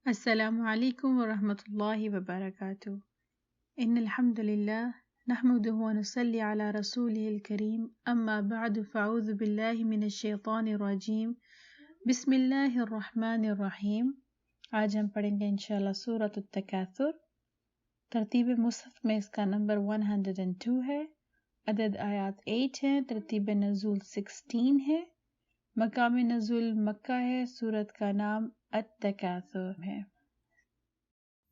السلام عليكم ورحمة الله وبركاته. إن الحمد لله نحمده ونصلي على رسوله الكريم. أما بعد فأعوذ بالله من الشيطان الرجيم. بسم الله الرحمن الرحيم. آج ہم پڑھیں گے انشاءاللہ سورۃ التکاثر. ترتیب مصحف میں اس کا نمبر 102 ہے. عدد آیات 8 ہیں. ترتیب نزول 16 ہے. مقام نزول مکہ ہے. سورت کا نام التکاثر ہے.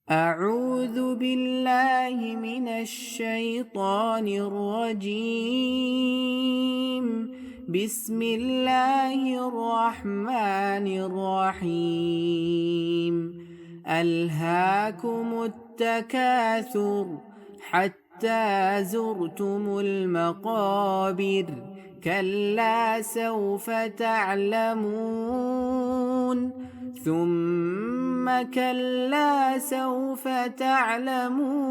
اعوذ باللہ من الشیطان الرجیم بسم اللہ الرحمن الرحیم الہاکم التکاثر حتی زرتم المقابر کلا سوف تعلمون ثم كلا سوف تعلمون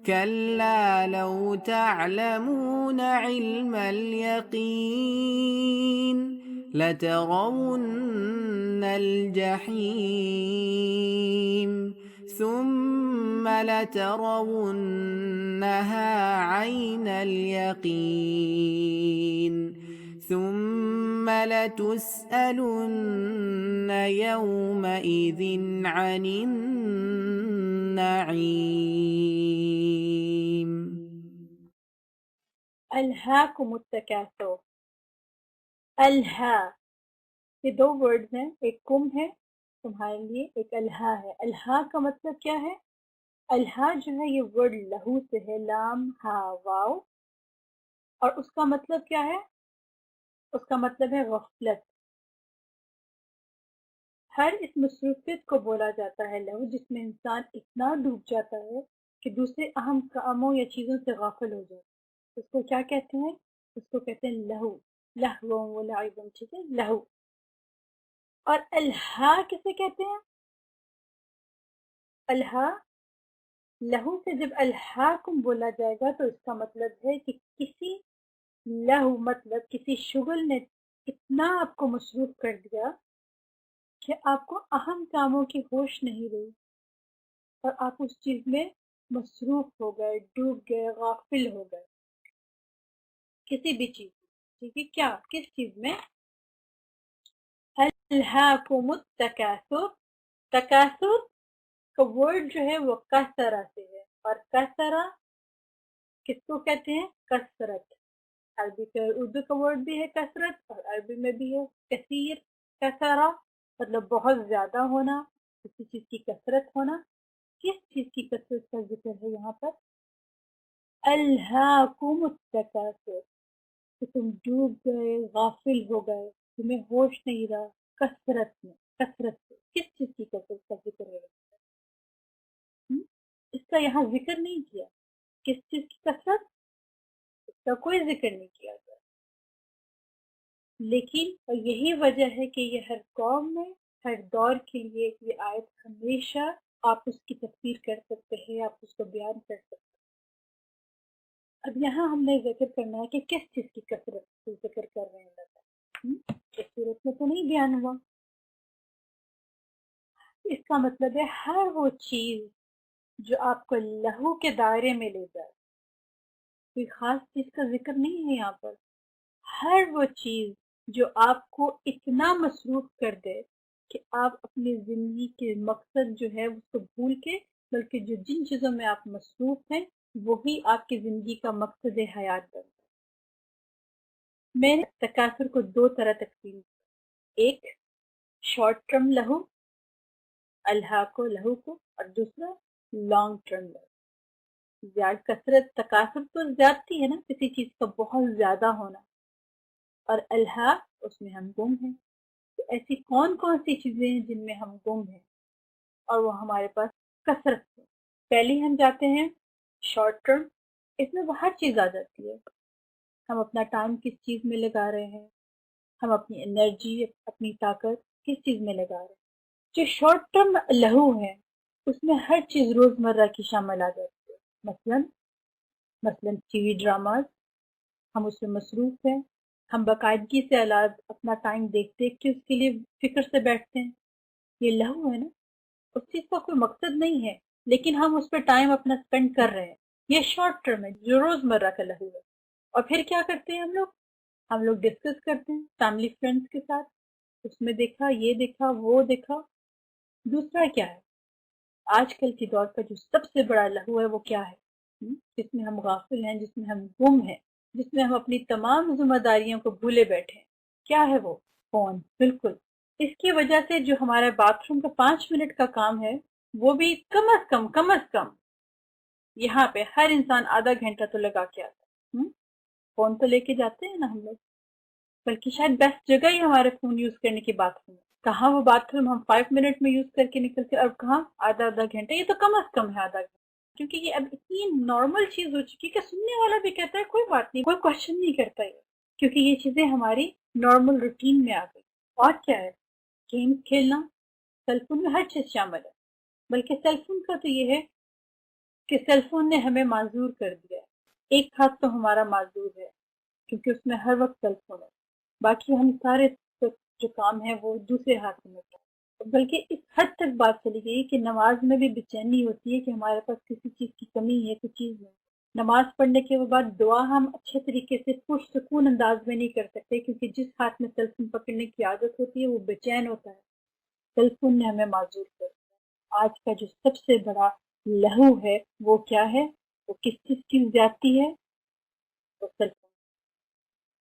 كلا لو تعلمون علم اليقين لترون الجحيم ثم لترونها عين اليقين ثم لتسألن يومئذ عن النعيم. الہاکم التکاثر. الہا یہ دو ورڈز ہیں، ایک کم ہے تمہارے لیے، ایک الہا ہے. الہا کا مطلب کیا ہے؟ الہا جو ہے یہ ورڈ لہو سے ہے، لام ہا واو، اور اس کا مطلب کیا ہے؟ اس کا مطلب ہے غفلت. ہر اس مصروفیت کو بولا جاتا ہے لہو، جس میں انسان اتنا ڈوب جاتا ہے کہ دوسرے اہم کاموں یا چیزوں سے غافل ہو جاتا ہے. اس کو کیا کہتے ہیں؟ اس کو کہتے ہیں لہو. لہو و لعب، ٹھیک ہے، لہو. اور الہا کسے کہتے ہیں؟ الہا لہو سے جب الہاکم بولا جائے گا تو اس کا مطلب ہے کہ کسی لہو مطلب کسی شغل نے اتنا آپ کو مصروف کر دیا کہ آپ کو اہم کاموں کی ہوش نہیں رہی اور آپ اس چیز میں مصروف ہو گئے، ڈوب گئے، غافل ہو گئے کسی بھی چیز میں. ٹھیک ہے، کیا کس چیز میں؟ الہاکم التکاثر. تکاثر کا ورڈ جو ہے وہ کثرہ سے ہے، اور کثرہ کس کو کہتے ہیں؟ کثرت. عربی کا اردو کا ورڈ بھی ہے کثرت، اور عربی میں بھی ہے کثیر. کثرہ مطلب بہت زیادہ ہونا، کسی چیز کی کثرت ہونا. کس چیز کی کثرت کا ذکر ہے یہاں پر؟ الہاکم التکاثر، کہ تم ڈوب گئے، غافل ہو گئے، تمہیں ہوش نہیں رہا کثرت میں. کثرت سے کس چیز کی کثرت کا ذکر ہے؟ اس کا یہاں ذکر نہیں کیا. کس چیز کی کثرت؟ اس کا کوئی ذکر نہیں کیا گیا. لیکن یہی وجہ ہے کہ یہ ہر قوم میں ہر دور کے لیے یہ آیت ہمیشہ آپ اس کی تفسیر کر سکتے ہیں، آپ اس کو بیان کر سکتے ہیں. اب یہاں ہم نے ذکر کرنا ہے کہ کس چیز کی کثرت کی ذکر کر رہے ہیں اللہ. اس صورت میں تو نہیں بیان ہوا. اس کا مطلب ہے ہر وہ چیز جو آپ کو لہو کے دائرے میں لے جائے. کوئی خاص چیز کا ذکر نہیں ہے یہاں پر. ہر وہ چیز جو آپ کو اتنا مصروف کر دے کہ آپ اپنی زندگی کے مقصد جو ہے اس کو بھول کے، بلکہ جو جن چیزوں میں آپ مصروف ہیں وہی آپ کی زندگی کا مقصد حیات بنتا ہے. میں نے تکاثر کو دو طرح تقسیم کیا. ایک شارٹ ٹرم لہو، الہا کو لہو کو، اور دوسرا لانگ ٹرم لہو. زیادہ کثرت تکاثر تو زیادتی ہے نا، کسی چیز کا بہت زیادہ ہونا، اور الہا اس میں ہم گم ہیں. تو ایسی کون کون سی چیزیں ہیں جن میں ہم گم ہیں اور وہ ہمارے پاس کثرت ہے؟ پہلی ہم جاتے ہیں شارٹ ٹرم. اس میں وہ ہر چیز آ جاتی ہے. ہم اپنا ٹائم کس چیز میں لگا رہے ہیں، ہم اپنی انرجی، اپنی طاقت کس چیز میں لگا رہے ہیں. جو شارٹ ٹرم لہو ہے اس میں ہر چیز روزمرہ کی شامل آ جاتی ہے. مثلاً ٹی وی ڈراماز، ہم اس میں مصروف ہیں، ہم باقاعدگی سے اپنا ٹائم دیکھ کے اس کے لیے فکر سے بیٹھتے ہیں. یہ لہو ہے نا، اس چیز کا کوئی مقصد نہیں ہے لیکن ہم اس پہ ٹائم اپنا اسپینڈ کر رہے ہیں، یہ شارٹ ٹرم ہے جو روزمرہ کا لہو ہے۔ اور پھر کیا کرتے ہیں ہم لوگ ڈسکس کرتے ہیں فیملی فرینڈس کے ساتھ، اس میں دیکھا، یہ دیکھا، وہ دیکھا۔ دوسرا کیا ہے، آج کل کی دور کا جو سب سے بڑا لہو ہے وہ کیا ہے، جس میں ہم غافل ہیں، جس میں ہم گم ہیں، جس میں ہم اپنی تمام ذمہ داریوں کو بھولے بیٹھے ہیں، کیا ہے وہ؟ فون، بالکل۔ اس کی وجہ سے جو ہمارا باتھ روم کا 5 منٹ کا کام ہے وہ بھی کم از کم یہاں پہ ہر انسان آدھا گھنٹہ تو لگا کے آتا ہے۔ فون تو لے کے جاتے ہیں نا ہم لوگ، بلکہ شاید بیسٹ جگہ ہی ہمارے فون یوز کرنے کی بات روم ہے۔ کہاں وہ باتھ روم ہم 5 منٹ میں یوز کر کے نکلتے، اور کہاں آدھا گھنٹہ، یہ تو کم از کم ہے آدھا گھنٹہ، کیونکہ یہ اب اتنی نارمل چیز ہو چکی کہ سننے والا بھی کہتا ہے کوئی بات نہیں، کوئی کوشچن نہیں کرتا یہ، کیونکہ یہ چیزیں ہماری نارمل روٹین میں آ گئی۔ اور کیا ہے، گیمز کھیلنا، سیل فون میں ہر چیز شامل ہے، بلکہ سیل فون کا تو یہ ہے کہ سیل فون نے ہمیں معذور کر دیا ہے، ایک ہاتھ تو ہمارا معذور ہے کیونکہ اس میں ہر وقت سیل فون ہے، باقی ہم سارے جو کام ہے وہ دوسرے ہاتھ میں ہوتا ہے۔ بلکہ اس حد تک بات چلی گئی کہ نماز میں بھی بے چینی ہوتی ہے کہ ہمارے پاس کسی چیز کی کمی ہے، کوئی چیز نہیں۔ نماز پڑھنے کے بعد دعا ہم اچھے طریقے سے پرسکون انداز میں نہیں کر سکتے، کیونکہ جس ہاتھ میں سیل فون پکڑنے کی عادت ہوتی ہے وہ بے چین ہوتا ہے۔ سیل فون نے ہمیں معذور کر دیا۔ آج کا جو سب سے بڑا لہو ہے وہ کیا ہے، وہ کس چیز کی زیادتی ہے؟ وہ سیل فون،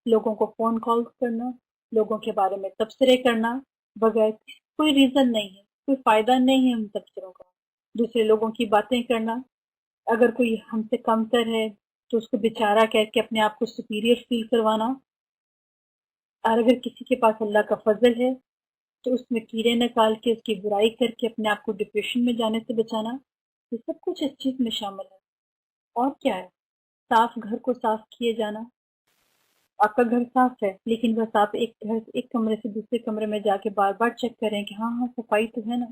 لوگوں کو فون کال کرنا، لوگوں کے بارے میں تبصرے کرنا بغیر کوئی ریزن نہیں ہے، کوئی فائدہ نہیں ہے ان تبصروں کا، دوسرے لوگوں کی باتیں کرنا، اگر کوئی ہم سے کم تر ہے تو اس کو بیچارہ کہہ کے اپنے آپ کو سپیریئر فیل کروانا، اور اگر کسی کے پاس اللہ کا فضل ہے تو اس میں کیڑے نکال کے اس کی برائی کر کے اپنے آپ کو ڈپریشن میں جانے سے بچانا، یہ سب کچھ اس چیز میں شامل ہے۔ اور کیا ہے، صاف گھر کو صاف کیے جانا، آپ کا گھر صاف ہے لیکن بس آپ ایک کمرے سے دوسرے کمرے میں جا کے بار بار چیک کریں کہ ہاں صفائی تو ہے نا،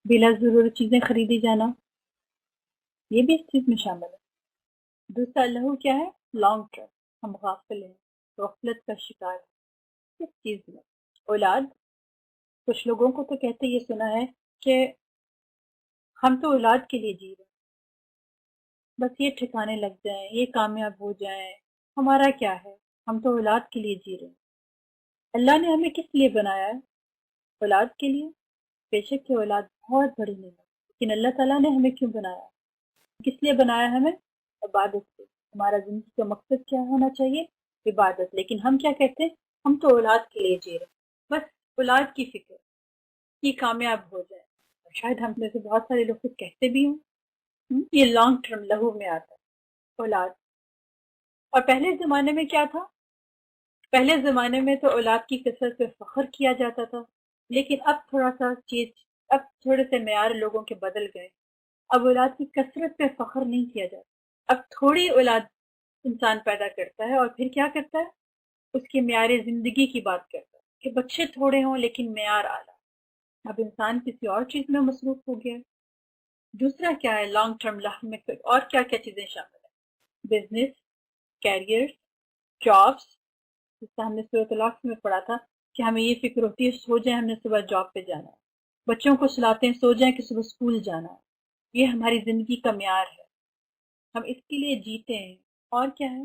بلا ضرورت چیزیں خریدی جانا، یہ بھی اس چیز میں شامل ہے۔ دوسرا لہو کیا ہے، لانگ ٹرم، ہم غافل ہیں، غفلت کا شکار ہے اس چیز میں۔ اولاد، کچھ لوگوں کو تو کہتے یہ سنا ہے کہ ہم تو اولاد کے لیے جی رہے ہیں، بس یہ ٹھکانے لگ جائیں، یہ کامیاب ہو جائیں، ہمارا کیا ہے، ہم تو اولاد کے لیے جی رہے ہیں۔ اللہ نے ہمیں کس لیے بنایا ہے؟ اولاد کے لیے۔ بے شک یہ اولاد بہت بڑی نعمت ہے، لیکن اللہ تعالیٰ نے ہمیں کیوں بنایا، کس لیے بنایا ہمیں؟ عبادت سے۔ ہمارا زندگی کا مقصد کیا ہونا چاہیے؟ عبادت۔ لیکن ہم کیا کہتے ہیں، ہم تو اولاد کے لیے جی رہے ہیں، بس اولاد کی فکر کہ کامیاب ہو جائے، اور شاید ہم میں سے بہت سارے لوگ خود کہتے بھی ہوں۔ یہ لانگ ٹرم لہو میں آتا ہے اولاد۔ اور پہلے زمانے میں کیا تھا، پہلے زمانے میں تو اولاد کی کثرت پہ فخر کیا جاتا تھا، لیکن اب تھوڑے سے معیار لوگوں کے بدل گئے، اب اولاد کی کثرت پہ فخر نہیں کیا جاتا، اب تھوڑی اولاد انسان پیدا کرتا ہے اور پھر کیا کرتا ہے، اس کے معیار زندگی کی بات کرتا ہے کہ بچے تھوڑے ہوں لیکن معیار اعلیٰ۔ اب انسان کسی اور چیز میں مصروف ہو گیا۔ دوسرا کیا ہے لانگ ٹرم لہو میں، اور کیا کیا چیزیں شامل ہیں، بزنس، کیریئر، جابس، جس سے ہم نے سورۃ العلق میں پڑھا تھا کہ ہمیں یہ فکر ہوتی ہے سو جائیں ہم نے صبح جاب پہ جانا ہے، بچوں کو سلاتے ہیں سو جائیں کہ صبح اسکول جانا ہے، یہ ہماری زندگی کا معیار ہے، ہم اس کے لیے جیتے ہیں۔ اور کیا ہے،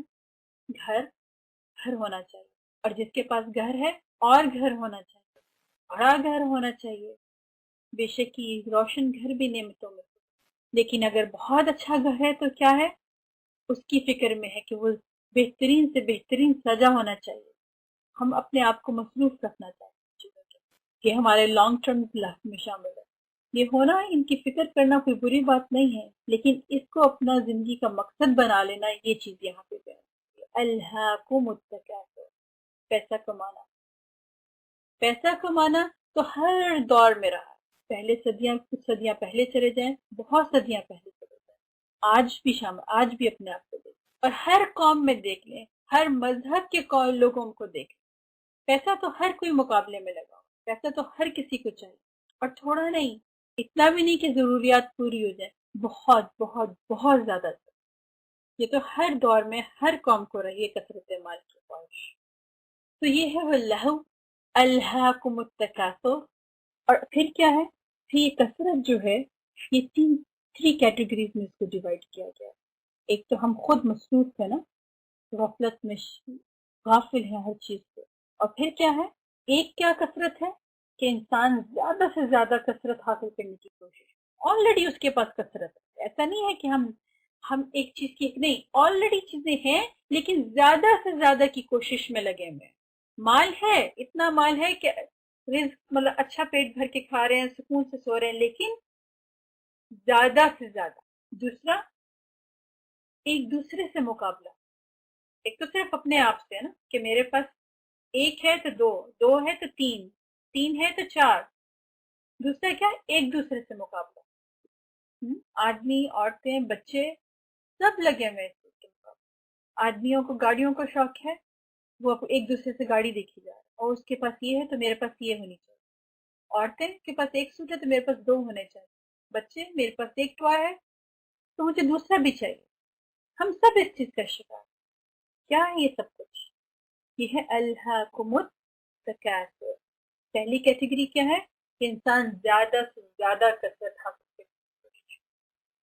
گھر ہونا چاہیے، اور جس کے پاس گھر ہے اور گھر ہونا چاہیے، بڑا گھر ہونا چاہیے، بے شک یہ روشن گھر بھی نعمتوں میں، لیکن اگر بہت اچھا گھر ہے تو کیا ہے، اس کی فکر میں ہے کہ وہ بہترین سے بہترین سجا ہونا چاہیے، ہم اپنے آپ کو مصروف رکھنا چاہیے، یہ ہمارے لانگ ٹرم لائف میں شامل ہے۔ یہ ہونا، ان کی فکر کرنا کوئی بری بات نہیں ہے، لیکن اس کو اپنا زندگی کا مقصد بنا لینا، یہ چیز یہاں پہ ہے۔ الہاکم التکاثر، پیسہ کمانا تو ہر دور میں رہا، پہلے کچھ صدیاں پہلے چلے جائیں، بہت صدیاں پہلے چلے جائیں، آج بھی اپنے آپ کو دیکھ، اور ہر قوم میں دیکھ لیں، ہر مذہب کے لوگوں کو دیکھ لیں، پیسہ تو ہر کوئی مقابلے میں لگا، پیسہ تو ہر کسی کو چاہیے، اور تھوڑا نہیں، اتنا بھی نہیں کہ ضروریات پوری ہو جائیں، بہت بہت بہت زیادہ۔ یہ تو ہر دور میں ہر قوم کو رہی ہے کثرت مال کی خواہش۔ تو یہ ہے وہ لہو، الہاکم التکاثر، اور پھر کیا ہے، پھر یہ کثرت جو ہے یہ تھری کیٹیگریز میں اس کو ڈیوائڈ کیا گیا ہے. ایک تو ہم خود مصروف ہے نا، غفلت میں غافل ہے ہر چیز سے. اور پھر کیا ہے، ایک کیا کثرت ہے کہ انسان زیادہ سے زیادہ کثرت حاصل کرنے کی کوشش، آلریڈی اس کے پاس کثرت ہے. ایسا نہیں ہے کہ ہم ایک چیز کی نہیں، آلریڈی چیزیں ہیں لیکن زیادہ سے زیادہ کی کوشش میں لگے ہوئے. مال ہے، اتنا مال ہے کہ رزق مطلب اچھا پیٹ بھر کے کھا رہے ہیں، سکون سے سو رہے ہیں، لیکن زیادہ سے زیادہ. دوسرا، ایک دوسرے سے مقابلہ. ایک تو صرف اپنے آپ سے ہے نا کہ میرے پاس ایک ہے تو دو، دو ہے تو تین، تین ہے تو چار. دوسرا کیا، ایک دوسرے سے مقابلہ. آدمی، عورتیں، بچے سب لگے ہوئے اس کے مقابلے. آدمیوں کو گاڑیوں کا شوق ہے، وہ ایک دوسرے سے گاڑی دیکھی جا رہا ہے، اور اس کے پاس یہ ہے تو میرے پاس یہ ہونی چاہیے. عورتیں کے پاس ایک سوٹ ہے تو میرے پاس دو ہونے چاہیے. بچے، میرے پاس ایک ٹوائے ہے تو مجھے دوسرا بھی چاہیے. ہم سب اس چیز کا شکار. کیا ہے یہ سب کچھ؟ یہ ہے الہاکم التکاثر. پہلی کیٹیگری کیا ہے کہ انسان زیادہ سے زیادہ کثرت حاصل کرنے کی کوشش.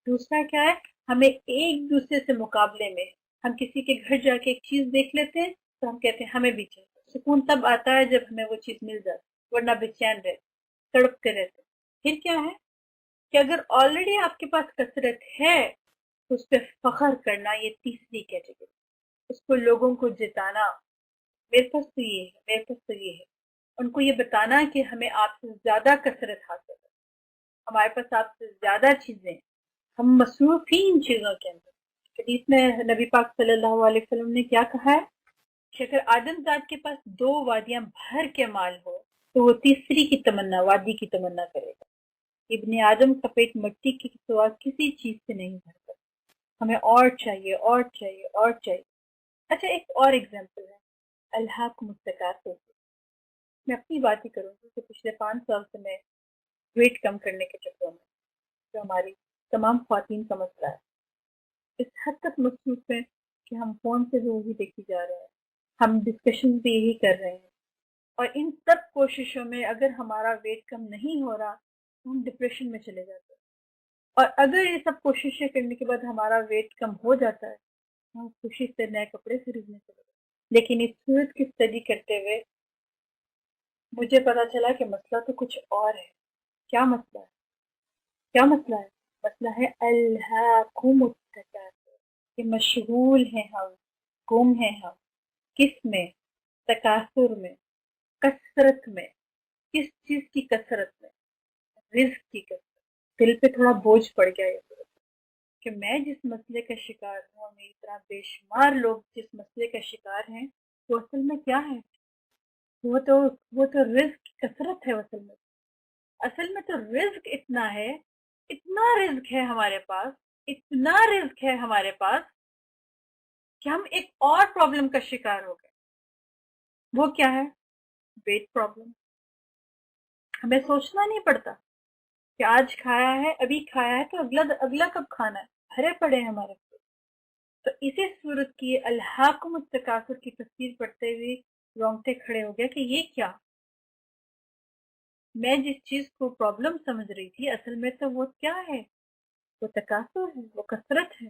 دوسرا کیا ہے، ہمیں ایک دوسرے سے مقابلے میں ہم کسی کے گھر جا کے ایک چیز دیکھ لیتے ہیں تو ہم کہتے ہیں ہمیں بھی چاہیے. سکون تب آتا ہے جب ہمیں وہ چیز مل جاتی، ورنہ بے چین رہتے، تڑپتے رہتے. پھر کیا ہے کہ اگر آلریڈی آپ کے پاس کثرت ہے تو اس پہ فخر کرنا، یہ تیسری کیٹیگری. اس کو لوگوں کو جتانا، میرے پاس تو یہ ہے، میرے پاس تو یہ ہے. ان کو یہ بتانا کہ ہمیں آپ سے زیادہ کثرت حاصل ہے، ہمارے پاس آپ سے زیادہ چیزیں، ہم مصروف ہی ان چیزوں کے اندر. حدیث میں نبی پاک صلی اللہ علیہ وسلم نے کیا کہا ہے کہ اگر آدم ذات کے پاس دو وادیاں بھر کے مال ہو تو وہ تیسری کی تمنا، وادی کی تمنا کرے گا. ابن آدم کا پیٹ مٹی کے سوا کسی چیز سے نہیں بھرتا، ہمیں اور چاہیے اور چاہیے اور چاہیے. اچھا، ایک اور ایگزامپل ہے الہاکم التکاثر. میں اپنی بات ہی کروں گی کہ پچھلے 5 سال سے میں ویٹ کم کرنے کے چکر میں، جو ہماری تمام خواتین کا مسئلہ ہے، اس حد تک مصروف ہے کہ ہم فون سے بھی وہی دیکھی جا رہے ہیں، ہم ڈسکشن بھی یہی کر رہے ہیں. اور ان سب کوششوں میں اگر ہمارا ویٹ کم نہیں ہو رہا تو ہم ڈپریشن میں چلے جاتے ہیں. اور اگر یہ سب کوششیں کرنے کے بعد ہمارا ویٹ کم ہو جاتا ہے تو ہم خوشی سے نئے کپڑے خریدنے چلے جاتے ہیں. لیکن اس صورت کی اسٹڈی کرتے ہوئے مجھے پتا چلا کہ مسئلہ تو کچھ اور ہے. کیا مسئلہ ہے؟ کیا مسئلہ ہے؟ مسئلہ ہے الہاکم التکاثر، کہ مشغول ہیں ہم، گم ہیں ہم. کس میں؟ تکاثر میں، کثرت میں. کس چیز کی کثرت میں؟ رزق کی کثرت. دل پہ تھوڑا بوجھ پڑ گیا یہ کہ میں جس مسئلے کا شکار ہوں، میری طرح بے شمار لوگ جس مسئلے کا شکار ہیں، وہ اصل میں کیا ہے؟ وہ تو رزق کی کثرت ہے. اصل میں تو رزق اتنا ہے، اتنا رزق ہے ہمارے پاس، اتنا رزق ہے ہمارے پاس کہ ہم ایک اور پرابلم کا شکار ہو گئے. وہ کیا ہے؟ Weight problem. ہمیں سوچنا نہیں پڑتا کہ آج کھایا ہے، ابھی کھایا ہے تو اگلا کب کھانا ہے، بھرے پڑے ہیں ہمارے پاس. تو اسی صورت کی الہاکم التکاثر کی تصویر پڑھتے ہوئے رونگٹے کھڑے ہو گیا کہ یہ کیا؟ میں جس چیز کو پرابلم سمجھ رہی تھی اصل میں تو وہ کیا ہے؟ وہ تکاثر ہے، وہ کثرت ہے.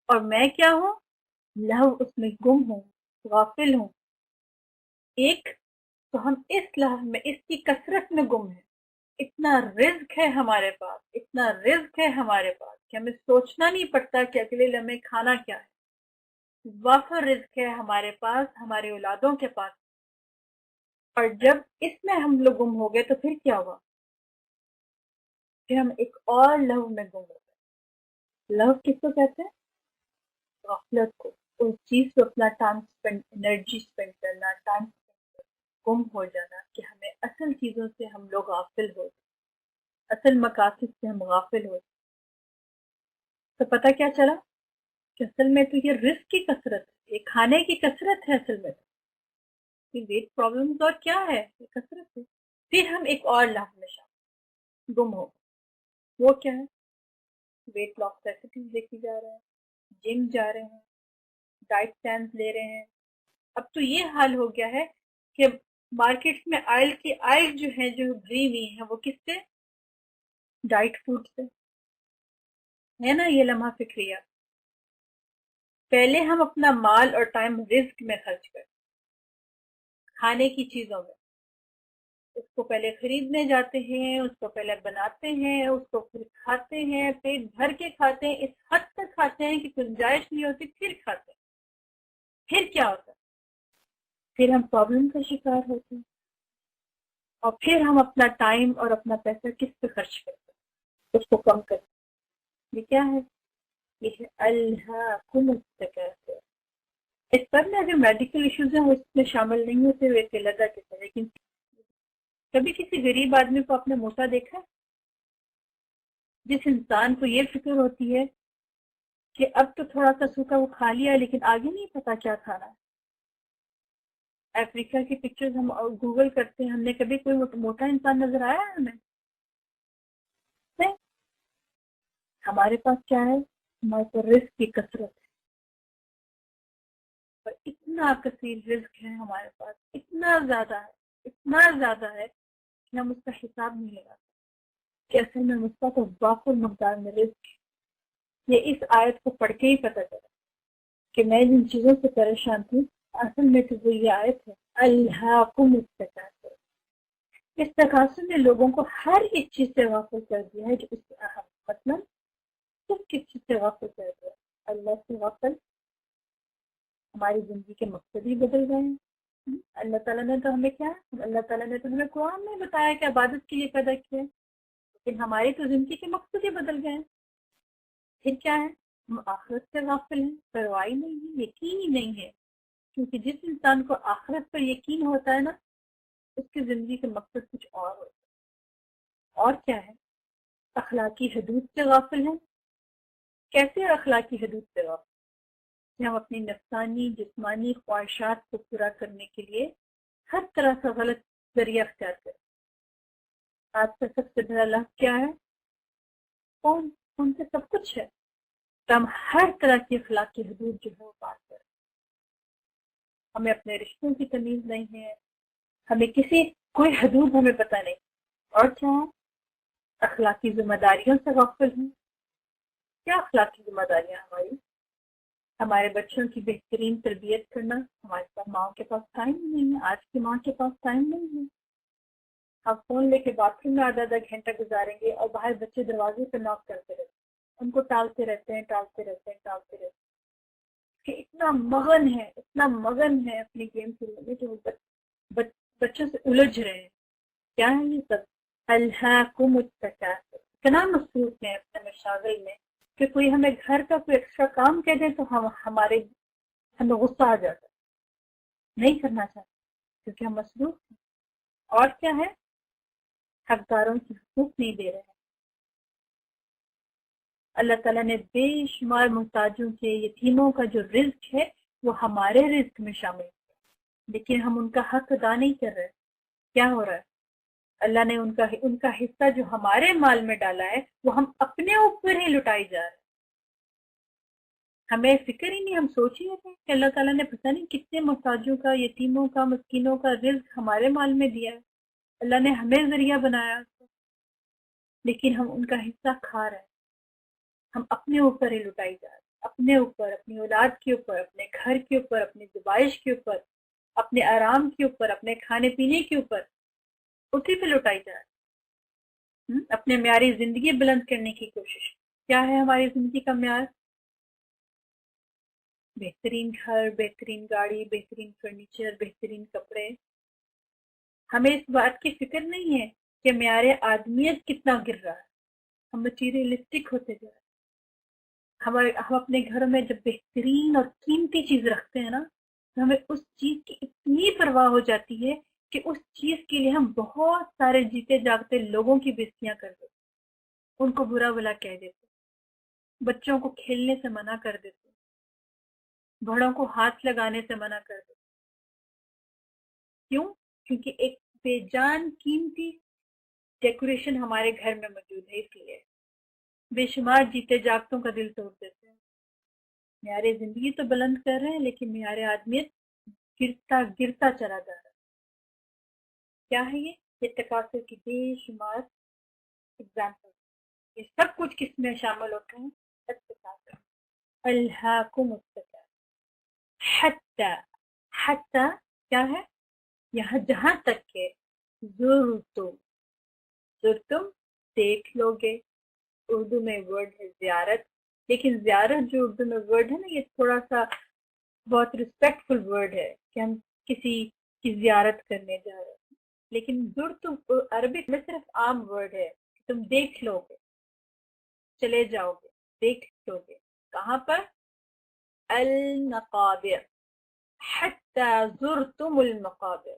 اور میں کیا ہوں؟ لہو اس میں گم ہوں، غافل ہوں. ایک تو ہم اس لہو میں، اس کی کثرت میں گم ہیں. اتنا رزق ہے ہمارے پاس، اتنا رزق ہے ہمارے پاس کہ ہمیں سوچنا نہیں پڑتا کہ اگلے لمحے کھانا کیا ہے. وافر رزق ہے ہمارے پاس، ہمارے اولادوں کے پاس. اور جب اس میں ہم لوگ گم ہو گئے تو پھر کیا ہوا؟ پھر ہم ایک اور لہو میں گم ہو گئے. لہو کس کو کہتے ہیں؟ غفلت کو. اس چیز کو اپنا ٹائم اسپینڈ، انرجی اسپینڈ کرنا، ٹائم گم ہو جانا کہ ہمیں اصل چیزوں سے ہم لوگ غافل ہو جائیں، اصل مقاصد سے ہم غافل ہو جائیں. تو پتہ کیا چلا کہ اصل میں تو یہ رزق کی کثرت ہے، یہ کھانے کی کثرت ہے. اصل میں یہ ویٹ پرابلمز اور کیا ہے؟ یہ کثرت ہے. پھر ہم ایک اور لہو میں شامل گم ہو. وہ کیا ہے؟ ویٹ لاس ریسیپیز دیکھی جا رہے ہیں، جم جا رہے ہیں، ڈائٹ پلانز لے رہے ہیں. اب تو یہ حال ہو گیا ہے کہ مارکیٹ میں آئل کی آئل جو ہے جو بھری ہوئی ہیں وہ کس سے؟ ڈائٹ فوڈ سے، ہے نا؟ یہ لمحہ فکریہ. پہلے ہم اپنا مال اور ٹائم رزق میں خرچ کریں، کھانے کی چیزوں میں. اس کو پہلے خریدنے جاتے ہیں، اس کو پہلے بناتے ہیں، اس کو پھر کھاتے ہیں، پیٹ بھر کے کھاتے ہیں، اس حد تک کھاتے ہیں کہ گنجائش نہیں ہوتی، پھر کھاتے ہیں. پھر کیا ہوتا ہے؟ پھر ہم پرابلم کا شکار ہوتے ہیں، اور پھر ہم اپنا ٹائم اور اپنا پیسہ کس پہ خرچ کرتے ہیں؟ اس کو کم کرتے ہیں. یہ کیا ہے؟ یہ ہے الہاکم التکاثر. اس پر نا جو میڈیکل ایشوز ہیں وہ اس میں شامل نہیں ہوتے، وہ ایک علیحدہ قسم ہے. لیکن کبھی کسی غریب آدمی کو آپ نے موسا دیکھا ہے؟ جس انسان کو یہ فکر ہوتی ہے کہ اب تو تھوڑا سا سوکھا وہ کھا لیا لیکن آگے نہیں پتا کیا کھانا ہے. افریقہ کی پکچرز ہم گوگل کرتے ہیں، ہم نے کبھی کوئی موٹا انسان نظر آیا ہے ہمیں؟ نہیں. ہمارے پاس کیا ہے؟ ہمارے پاس رزق کی کثرت ہے، اور اتنا کثیر رزق ہے ہمارے پاس، اتنا زیادہ ہے، اتنا زیادہ ہے کہ ہم اس کا حساب نہیں لگاتے کہ اصل میں اس کا تو واقع مقدار میں رزق ہے. یہ اس آیت کو پڑھ کے ہی پتہ چلا کہ میں جن چیزوں سے پریشان تھی اصل میں تو وہ یہ آیت ہے الہاکم التکاثر. اس تکاثر نے لوگوں کو ہر ایک چیز سے غافل کر دیا ہے جو اس سے اہم. مطلب سب کس چیز سے غافل کر دیا؟ اللہ سے غافل. ہماری زندگی کے مقصد ہی بدل گئے ہیں. اللہ تعالیٰ نے تو ہمیں کیا، اللہ تعالیٰ نے تو ہمیں قرآن میں بتایا کہ عبادت کے لیے پیدا کیا ہے، لیکن ہماری تو زندگی کے مقصد ہی بدل گئے ہیں. پھر کیا ہے؟ ہم آخرت سے غافل ہیں، پرواہ نہیں ہے، یقین ہی نہیں ہے. کیونکہ جس انسان کو آخرت پر یقین ہوتا ہے نا، اس کی زندگی کا مقصد کچھ اور ہوتا ہے. اور کیا ہے؟ اخلاقی حدود سے غافل ہیں. کیسے اخلاقی حدود سے غافل؟ کہ ہم اپنی نفسانی جسمانی خواہشات کو پورا کرنے کے لیے ہر طرح کا غلط ذریعہ اختیار کریں. آج کا سب سے بڑا لفظ کیا ہے؟ فون سے سب کچھ ہے، تو ہم ہر طرح کی اخلاقی حدود جو ہے وہ پار کریں. ہمیں اپنے رشتوں کی تمیز نہیں ہے، ہمیں کوئی حدود ہمیں پتہ نہیں. اور کیا ہے؟ اخلاقی ذمہ داریوں سے غافل ہیں. کیا اخلاقی ذمہ داریاں ہماری؟ ہمارے بچوں کی بہترین تربیت کرنا. ہمارے پاس ماں کے پاس ٹائم نہیں ہے، آج کی ماں کے پاس ٹائم نہیں ہے. ہم فون لے کے باتھ روم میں آدھا گھنٹہ گزاریں گے اور باہر بچے دروازے پہ ناک کرتے رہتے ہیں، ان کو ٹالتے رہتے ہیں. کہ اتنا مغن ہے اپنی گیم کھیلنے میں کہ وہ بچوں سے الجھ رہے ہیں. کیا ہے یہ سب؟ الہاکم التکاثر. اتنا مصروف ہیں اپنے مشاغل میں کہ کوئی ہمیں گھر کا کوئی ایکسٹرا کام کہہ دے تو ہمیں غصہ آ جاتا ہے، نہیں کرنا چاہتے کیونکہ ہم مصروف ہیں. اور کیا ہے؟ حقداروں کی حقوق نہیں دے رہے ہیں. اللہ تعالیٰ نے بے شمار محتاجوں کے، یتیموں کا جو رزق ہے وہ ہمارے رزق میں شامل ہے، لیکن ہم ان کا حق ادا نہیں کر رہے. کیا ہو رہا ہے؟ اللہ نے ان کا حصہ جو ہمارے مال میں ڈالا ہے وہ ہم اپنے اوپر ہی لٹائی جا رہے ہیں. ہمیں فکر ہی نہیں، ہم سوچ ہی نہیں تھے کہ اللہ تعالیٰ نے پتہ نہیں کتنے محتاجوں کا، یتیموں کا، مسکینوں کا رزق ہمارے مال میں دیا ہے. اللہ نے ہمیں ذریعہ بنایا، لیکن ہم ان کا حصہ کھا رہے ہیں. ہم اپنے اوپر ہی لٹائی جا رہے ہیں، اپنے اوپر، اپنی اولاد کے اوپر، اپنے گھر کے اوپر، اپنی زبائش کے اوپر، اپنے آرام کے اوپر، اپنے کھانے پینے کے اوپر، اسی پہ لٹائی جا رہے ہیں. اپنے معیاری زندگی بلند کرنے کی کوشش. کیا ہے ہماری زندگی کا معیار؟ بہترین گھر، بہترین گاڑی، بہترین فرنیچر، بہترین کپڑے. ہمیں اس بات کی فکر نہیں ہے کہ معیار آدمیت کتنا گر رہا ہے. ہم مٹیریلسٹک ہوتے جا رہے ہیں. ہم اپنے گھروں میں جب بہترین اور قیمتی چیز رکھتے ہیں نا تو ہمیں اس چیز کی اتنی پرواہ ہو جاتی ہے کہ اس چیز کے لیے ہم بہت سارے جیتے جاگتے لوگوں کی بےعزتیاں کر دیتے، ان کو برا بلا کہہ دیتے، بچوں کو کھیلنے سے منع کر دیتے، بڑوں کو ہاتھ لگانے سے منع کر دیتے. کیوں؟ کیونکہ ایک بے جان قیمتی ڈیکوریشن ہمارے گھر میں موجود ہے، اس لیے بے شمار جیتے جاگتوں کا دل توڑ دیتے ہیں. معیار زندگی تو بلند کر رہے ہیں لیکن معیار آدمیت گرتا چلا جا رہا ہے. کیا ہے یہ تکاثر کی بے شمار اگزامپل. یہ سب کچھ کس میں شامل ہوتے ہیں؟ التکاثر. الہاکم التکاثر. حتی. حتی کیا ہے؟ یہاں جہاں تک کہ زرتم. زرتم دیکھ لو گے. اردو میں ورڈ ہے زیارت، لیکن زیارت جو اردو میں ورڈ ہے نا، یہ تھوڑا سا بہت ریسپیکٹفل ورڈ ہے کہ ہم کسی کی زیارت کرنے جا رہے ہیں. لیکن زرتم عربک میں صرف عام ورڈ ہے کہ تم دیکھ لو گے، چلے جاؤ گے، دیکھ لو گے. کہاں پر؟ المقابر. حتی زرتم المقابر.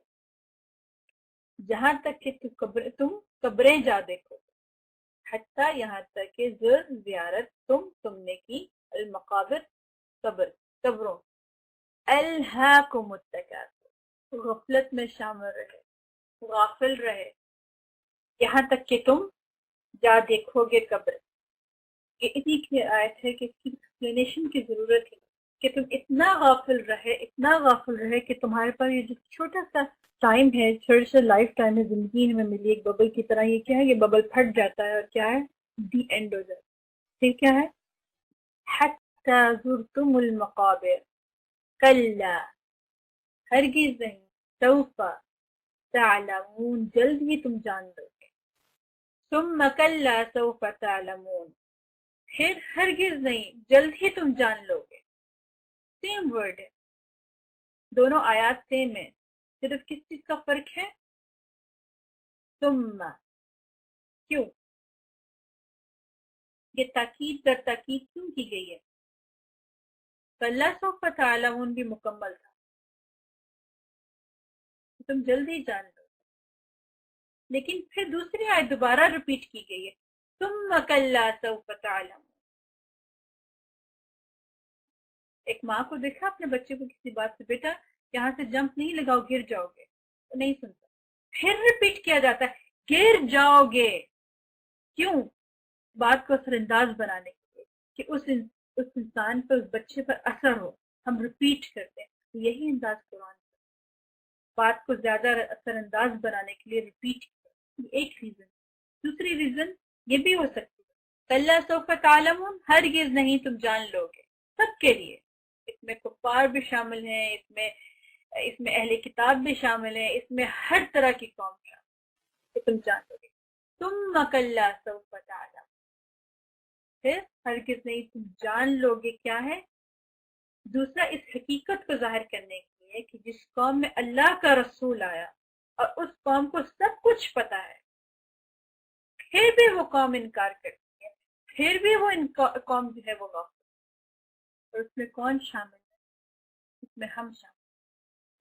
جہاں تک کہ تم قبریں جا دیکھو. حتی یہاں تک کہ زیارت تم نے کی. المقابر قبروں. الہاکم التکاثر غفلت میں شامل رہے، غافل رہے یہاں تک کہ تم جا دیکھو گے قبر. یہ اتنی کلیئر آیت ہے کہ اس کی ایکسپلینیشن کی ضرورت ہے کہ تم اتنا غافل رہے کہ تمہارے پاس یہ جو چھوٹا سا ٹائم ہے، چھوٹا سا لائف ٹائم ہے، زندگی ہمیں ملی ایک ببل کی طرح. یہ کیا ہے؟ یہ ببل پھٹ جاتا ہے اور کیا ہے؟ دی اینڈ ہو جاتا ہے. پھر کیا ہے؟ حتی زرتم المقابر. کلا ہرگز نہیں. سوف تعلمون جلد ہی تم جان لو گے. ثم کلا سوف تعلمون پھر ہرگز نہیں جلد ہی تم جان لو گے. سیم ورڈ ہے، دونوں آیات سیم ہے، صرف کس چیز کا فرق ہے؟ ثم. کیوں یہ تاکید در تاکید کیوں کی گئی ہے؟ کلا سوف تعلمون بھی مکمل تھا، تم جلد ہی جان لو. لیکن پھر دوسری آیت دوبارہ ریپیٹ کی گئی ہے، ثم کلا سوف تعلمون. ایک ماں کو دیکھا اپنے بچے کو کسی بات سے، بیٹا یہاں سے جمپ نہیں لگاؤ گر جاؤ گے، تو نہیں سنتا. پھر ریپیٹ کیا جاتا ہے گر جاؤ گے. کیوں؟ بات کو اثر انداز بنانے کے لیے کہ اس انسان پر، اس بچے پر اثر ہو. ہم ریپیٹ کرتے ہیں، یہی انداز قرآن کا. بات کو زیادہ اثر انداز بنانے کے لیے ریپیٹ کرتے. ایک ریزن. دوسری ریزن یہ بھی ہو سکتی ہے کلا سوف تعلمون ہرگز نہیں تم جان لو گے. سب کے لیے، اس میں کفار بھی شامل ہیں، اس میں اہل کتاب بھی شامل ہیں، اس میں ہر طرح کی قوم شامل ہے کہ تم جان لو گے. ثم کلا سوف تعلمون پھر ہرگز نہیں تم جان لو گے. کیا ہے؟ دوسرا اس حقیقت کو ظاہر کرنے کے لیے کہ جس قوم میں اللہ کا رسول آیا اور اس قوم کو سب کچھ پتا ہے، پھر بھی وہ قوم انکار کرتی ہے، پھر بھی وہ قوم جو ہے وہ غافل. اور اس میں کون شامل ہے؟ اس میں ہم شامل،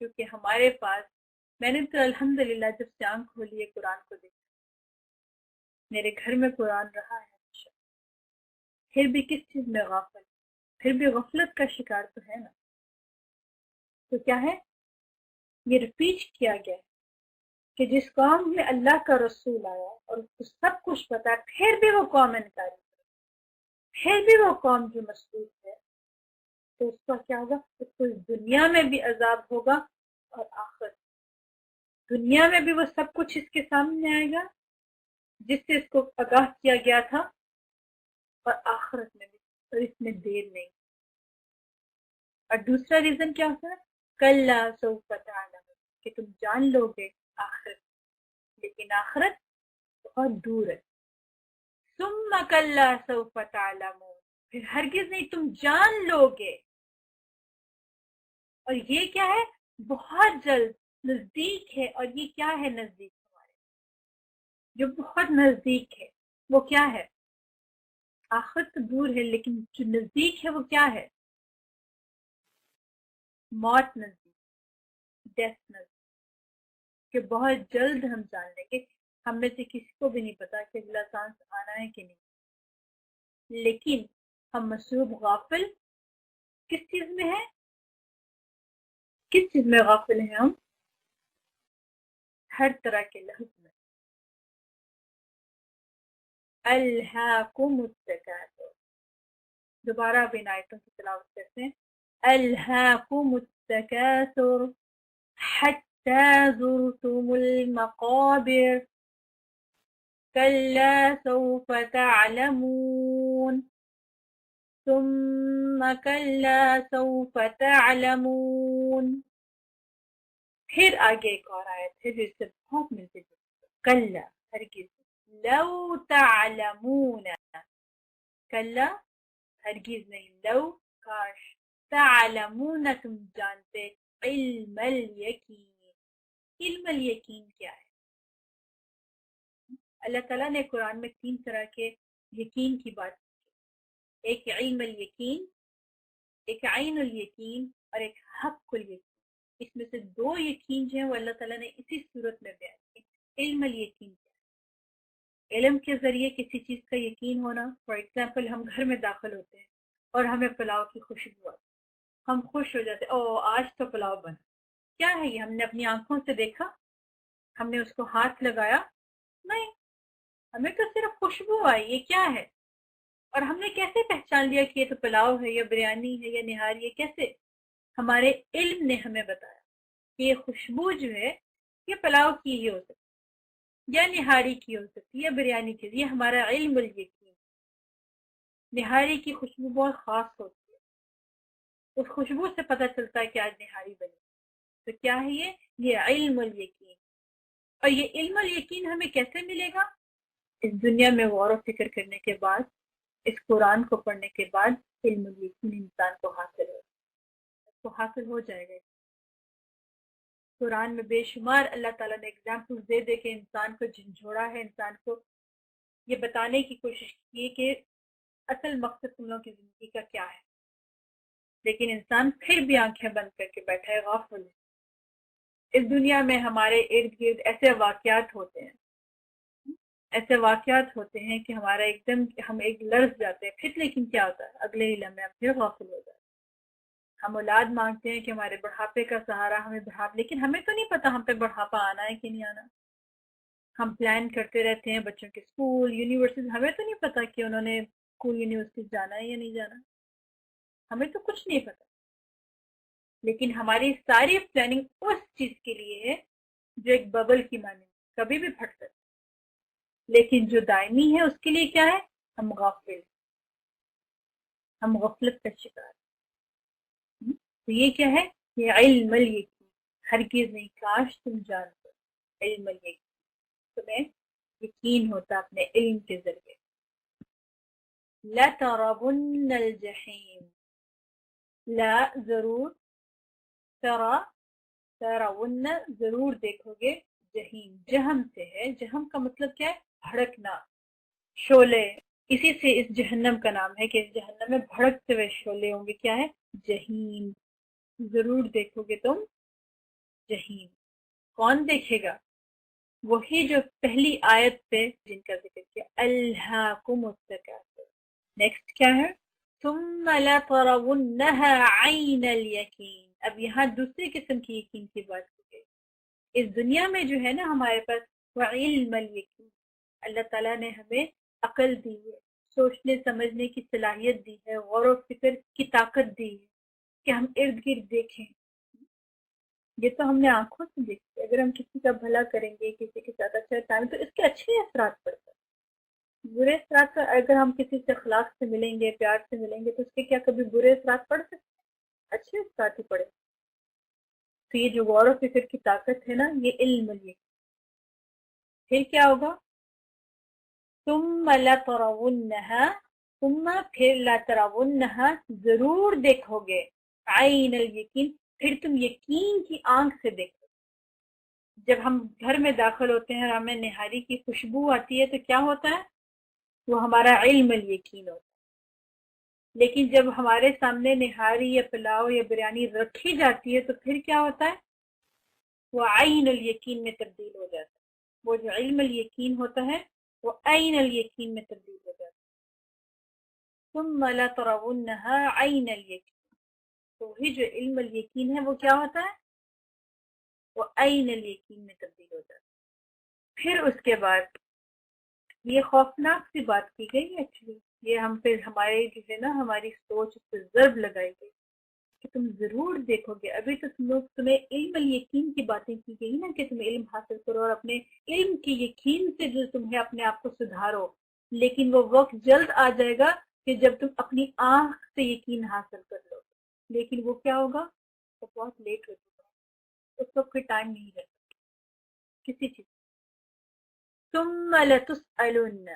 کیونکہ ہمارے پاس، میں نے تو الحمدللہ جب سے آنکھ کھولی ہے قرآن کو دیکھا، میرے گھر میں قرآن رہا ہے ہمیشہ. پھر بھی کس چیز میں غافل؟ پھر بھی غفلت کا شکار تو ہے نا. تو کیا ہے؟ یہ ریپیٹ کیا گیا ہے کہ جس قوم میں اللہ کا رسول آیا اور اس کو سب کچھ پتا ہے، پھر بھی وہ قوم انکاری کرے، پھر بھی وہ قوم جو مصروف ہے، تو اس کا کیا ہوگا؟ اس کو اس دنیا میں بھی عذاب ہوگا اور آخرت. دنیا میں بھی وہ سب کچھ اس کے سامنے آئے گا جس سے اس کو آگاہ کیا گیا تھا، اور آخرت میں بھی، اور اس میں دیر نہیں. اور دوسرا ریزن کیا ہوتا ہے؟ کلا سوف تعلمون کہ تم جان لو گے آخرت، لیکن آخرت بہت دور ہے. ثم کلا سوف تعلمون پھر ہرگز نہیں تم جان لو گے. اور یہ کیا ہے؟ بہت جلد، نزدیک ہے. اور یہ کیا ہے نزدیک؟ ہمارے جو بہت نزدیک ہے وہ کیا ہے؟ آخرت تو دور ہے، لیکن جو نزدیک ہے وہ کیا ہے؟ موت نزدیک، ڈیتھ نزدیک، کہ بہت جلد ہم جان لیں گے. ہم میں سے کسی کو بھی نہیں پتا کہ اگلا سانس آنا ہے کہ نہیں، لیکن ہم مصروف غافل کس چیز میں ہے؟ کس چیز میں غافل ہیں ہم؟ ہر طرح کے لحظ میں. الہاکم التکاثر. دوبارہ اب ان آیتوں کی تلاوت کرتے ہیں. الہاکم التکاثر زرتم المقابر كلا سوف تعلمون ثم كلا سوف تعلمون. پھر آگے ایک اور آیت ہے جو اس سے بہت ملتی جلتی ہے. کلا ہرگز، لو تعلمون، کلا ہرگز نہیں، لو کاش، تعلمون تم جانتے، علم الیقین. علم الیقین کیا ہے؟ اللہ تعالیٰ نے قرآن میں 3 طرح کے یقین کی بات کی. ایک علم الیقین، ایک عین الیقین اور ایک حق الیقین. اس میں سے 2 یقین جو ہیں وہ اللہ تعالیٰ نے اسی صورت میں بیان کی. علم الیقین کیا ہے؟ علم کے ذریعے کسی چیز کا یقین ہونا. فار ایگزامپل ہم گھر میں داخل ہوتے ہیں اور ہمیں پلاؤ کی خوشبو آتی، ہم خوش ہو جاتے، او آج تو پلاؤ بنا. کیا ہے یہ؟ ہم نے اپنی آنکھوں سے دیکھا؟ ہم نے اس کو ہاتھ لگایا؟ نہیں، ہمیں تو صرف خوشبو آئی. یہ کیا ہے؟ اور ہم نے کیسے پہچان لیا کہ یہ تو پلاؤ ہے یا بریانی ہے یا نہاری ہے؟ کیسے؟ ہمارے علم نے ہمیں بتایا کہ یہ خوشبو جو ہے یہ پلاؤ کی ہی ہو سکتی یا نہاری کی ہو سکتی یا بریانی کی. یہ ہمارا علم الیقین. نہاری کی خوشبو بہت خاص ہوتی ہے، اس خوشبو سے پتہ چلتا ہے کہ آج نہاری بنی. تو کیا ہے یہ علم الیقین. اور یہ علم الیقین ہمیں کیسے ملے گا؟ اس دنیا میں غور و فکر کرنے کے بعد، اس قرآن کو پڑھنے کے بعد علم الیقین انسان کو حاصل ہو جائے گا. قرآن میں بے شمار اللہ تعالیٰ نے اگزامپل دے دے کے انسان کو جھنجھوڑا ہے، انسان کو یہ بتانے کی کوشش کی کہ اصل مقصد تم لوگوں کی زندگی کا کیا ہے. لیکن انسان پھر بھی آنکھیں بند کر کے بیٹھا ہے، غافل ہے. اس دنیا میں ہمارے ارد گرد ایسے واقعات ہوتے ہیں کہ ہمارا ایک دم ہم ایک لرز جاتے ہیں. پھر لیکن کیا ہوتا ہے؟ اگلے ہی لمحے ہم پھر غافل ہو جاتے ہیں. ہم اولاد مانگتے ہیں کہ ہمارے بڑھاپے کا سہارا ہمیں لیکن ہمیں تو نہیں پتا ہم پہ بڑھاپا آنا ہے کہ نہیں آنا. ہم پلان کرتے رہتے ہیں بچوں کے اسکول، یونیورسٹیز. ہمیں تو نہیں پتا کہ انہوں نے اسکول یونیورسٹیز جانا ہے یا نہیں جانا. ہمیں تو کچھ نہیں پتا. لیکن ہماری ساری پلاننگ اس چیز کے لیے ہے جو ایک ببل کی مانند کبھی بھی پھٹ سکتی. لیکن جو دائمی ہے اس کے لیے کیا ہے؟ ہم غافل، ہم غفلت کا شکار. تو یہ کیا ہے؟ یہ علم الیقین. ہرگز نہیں، کاش تم جانتے. علم الیقین، تمہیں یقین ہوتا اپنے علم کے ذریعے. لَتَرَوُنَّ الْجَحِيمَ، لا ضرور، ترون ضرور دیکھو گے، جہیم جہم سے ہے. جہم کا مطلب کیا ہے؟ بھڑکنا، شعلے. اسی سے اس جہنم کا نام ہے کہ اس جہنم میں بھڑکتے ہوئے شعلے ہوں گے. کیا ہے؟ جہیم. ضرور دیکھو گے تم جہیم. کون دیکھے گا؟ وہی جو پہلی آیت پہ جن کا ذکر کیا، الہاکم التکاثر. نیکسٹ کیا ہے؟ ثم لترونها عین الیقین. اب یہاں دوسری قسم کی یقین کی بات کی گئی. اس دنیا میں جو ہے نا ہمارے پاس وہ علم الیقین. اللہ تعالیٰ نے ہمیں عقل دی ہے، سوچنے سمجھنے کی صلاحیت دی ہے، غور و فکر کی طاقت دی ہے کہ ہم ارد گرد دیکھیں. یہ تو ہم نے آنکھوں سے دیکھی. اگر ہم کسی کا بھلا کریں گے، کسی کے ساتھ اچھا ٹائم، تو اس کے اچھے اثرات پڑتے ہیں. برے اثرات کا اگر ہم کسی سے اخلاق سے ملیں گے، پیار سے ملیں گے، تو اس کے کیا کبھی برے اثرات پڑ سکتے ہیں؟ اچھے اثرات ہی پڑے. تو یہ جو غور و فکر کی طاقت ہے نا، یہ علم ہے. پھر کیا ہوگا؟ ثم لترونها، ثم پھر لترونها ضرور دیکھو گے، عین الیقین پھر تم یقین کی آنکھ سے دیکھو. جب ہم گھر میں داخل ہوتے ہیں اور ہمیں نہاری کی خوشبو آتی ہے تو کیا ہوتا ہے؟ وہ ہمارا علم الیقین ہوتا ہے. لیکن جب ہمارے سامنے نہاری یا پلاؤ یا بریانی رکھی جاتی ہے تو پھر کیا ہوتا ہے؟ وہ عین الیقین میں تبدیل ہو جاتا ہے. وہ جو علم الیقین ہوتا ہے وہ عین الیقین میں تبدیل ہو جاتا ہے. ثم لترونها عین الیقین. تو وہی جو علم الیقین ہے وہ کیا ہوتا ہے؟ وہ عین الیقین میں تبدیل ہو جاتا ہے. پھر اس کے بعد یہ خوفناک سی بات کی گئی. ایکچولی یہ ہم پہ ہمارے جو ہے نا ہماری سوچ اس پہ ضرب لگائی گئی کہ تم ضرور دیکھو گے. ابھی تو تمہیں علم الیقین کی باتیں کی گئی نا کہ تم علم حاصل کرو اور اپنے علم کے یقین سے جو تمہیں اپنے آپ کو سدھارو، لیکن وہ وقت جلد آ جائے گا کہ جب تم اپنی آنکھ سے یقین حاصل کر لو. لیکن وہ کیا ہوگا؟ وہ بہت لیٹ ہو چکا ہے، اس وقت کوئی ٹائم نہیں رہتا کسی چیز. ثم لتسألن،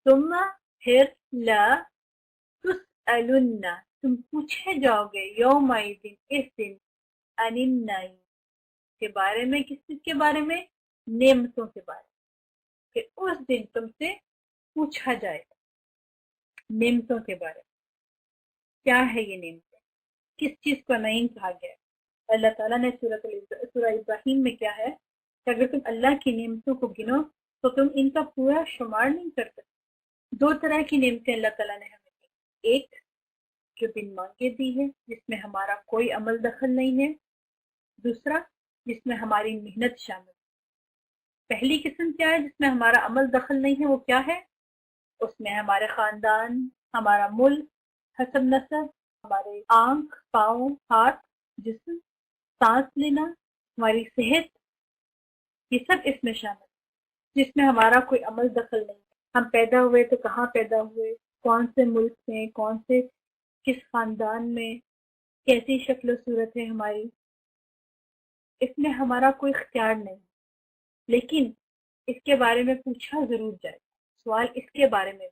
ثم پھر لا تسألن تم پوچھے جاؤ گے یومئذ اس دن عن النعیم کے بارے میں. کس چیز کے بارے میں؟ نعمتوں کے بارے میں. کہ اس دن تم سے پوچھا جائے گا نعمتوں کے بارے میں. کیا ہے یہ نعمتیں؟ کس چیز کو نعیم کہا گیا ہے؟ اللہ تعالیٰ نے سورہ ابراہیم میں کیا ہے کہ اگر تم اللہ کی نعمتوں کو گنو تو تم ان کا پورا شمار نہیں کر سکتے. 2 طرح کی نعمتیں اللہ تعالیٰ نے ہمیں دی. ایک جو بن مانگے دی ہے، جس میں ہمارا کوئی عمل دخل نہیں ہے. دوسرا جس میں ہماری محنت شامل ہے. پہلی قسم کیا ہے؟ جس میں ہمارا عمل دخل نہیں ہے. وہ کیا ہے؟ اس میں ہمارے خاندان، ہمارا ملک، حسب نسب، ہمارے آنکھ، پاؤں، ہاتھ، جسم، سانس لینا، ہماری صحت، یہ سب اس میں شامل ہے جس میں ہمارا کوئی عمل دخل نہیں ہے. ہم پیدا ہوئے تو کہاں پیدا ہوئے، کون سے ملک میں، کون سے کس خاندان میں، کیسی شکل و صورت ہے ہماری، اس میں ہمارا کوئی اختیار نہیں. لیکن اس کے بارے میں پوچھا ضرور جائے. سوال اس کے بارے میں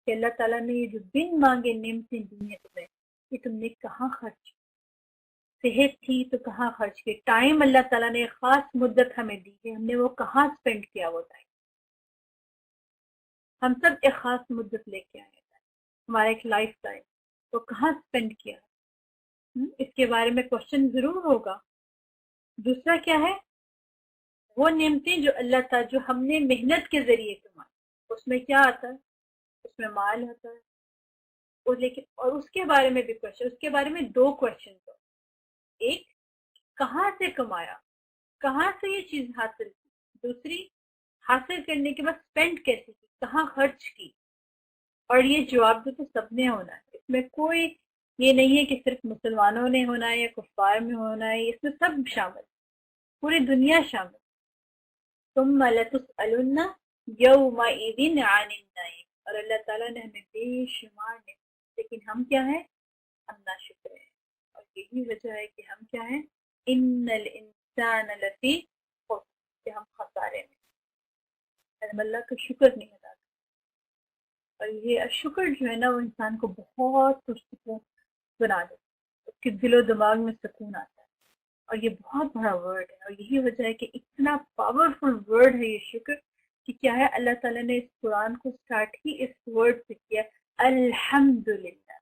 کہ اللہ تعالیٰ نے یہ جو بن مانگے نعمتیں دی ہیں تمہیں، یہ تم نے کہاں خرچ کی؟ صحت تھی تو کہاں خرچ کی؟ ٹائم اللہ تعالیٰ نے ایک خاص مدت ہمیں دی ہے، ہم نے وہ کہاں سپینڈ کیا؟ وہ ٹائم ہم سب ایک خاص مدت لے کے آئے ہیں، ہمارا ایک لائف ٹائم، وہ کہاں سپینڈ کیا؟ اس کے بارے میں کوشچن ضرور ہوگا. دوسرا کیا ہے؟ وہ نعمتیں جو اللہ تعالیٰ جو ہم نے محنت کے ذریعے کمائی، اس میں کیا آتا ہے؟ اس میں مال ہوتا ہے. اور اس کے بارے میں بھی کوشچن، اس کے بارے میں 2 کوشچن ہو. ایک کہاں سے کمایا، کہاں سے یہ چیز حاصل کی. دوسری حاصل کرنے کے بعد سپینڈ کیسے کی، کہاں خرچ کی. اور یہ جواب تو سب نے ہونا ہے. اس میں کوئی یہ نہیں ہے کہ صرف مسلمانوں نے ہونا ہے یا کفار میں ہونا ہے، اس میں سب شامل، پوری دنیا شامل. ثم لتسألن یومئذ عن النعیم. اور اللہ تعالیٰ نے ہمیں بے شمار نے، لیکن ہم کیا ہیں؟ ہم ناشکر ہیں. اور یہی وجہ ہے کہ ہم کیا ہیں؟ ان الانسان لفی خسر، کہ ہم خسارے میں، ہم اللہ کا شکر نہیں ادا کرتے. اور یہ شکر جو ہے نا، وہ انسان کو بہت پرسکون بنا دیتا ہے، اس کے دل و دماغ میں سکون آتا ہے. اور یہ بہت بڑا ورڈ ہے، اور یہی وجہ ہے کہ اتنا پاورفل ورڈ ہے یہ شکر کہ کیا ہے، اللہ تعالیٰ نے اس قرآن کو سٹارٹ ہی اس ورڈ سے کیا، الحمدللہ،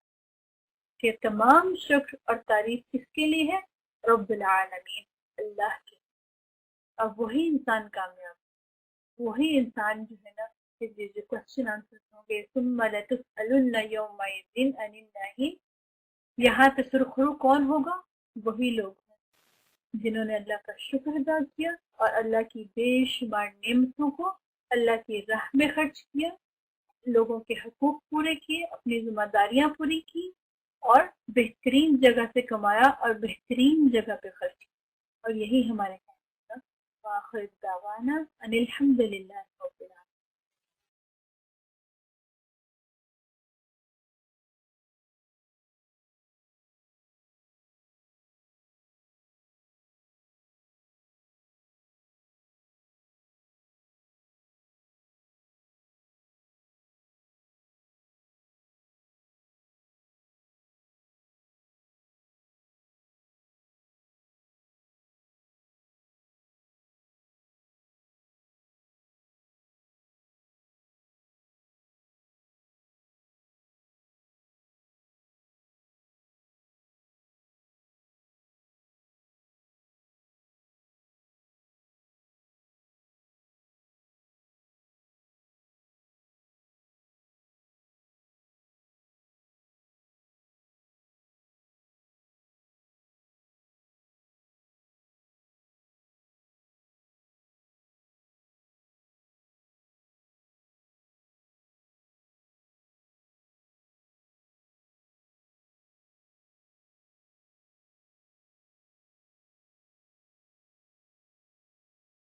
کہ تمام شکر اور تعریف کس کے لیے ہے؟ رب العالمین، اللہ کے. اب وہی انسان کامیاب، وہی انسان جو ہے نا، جو کوشچن آنسر ہوں گے ثم لتسألن یومئذ عن النعیم، یہاں پہ سرخرو کون ہوگا؟ وہی لوگ ہیں جنہوں نے اللہ کا شکر ادا کیا اور اللہ کی بے شمار نعمتوں کو اللہ کی راہ میں خرچ کیا، لوگوں کے حقوق پورے کیے، اپنی ذمہ داریاں پوری کی، اور بہترین جگہ سے کمایا اور بہترین جگہ پہ خرچ کیا. اور یہی ہمارے کام کا. وآخر دعوانا ان الحمد للہ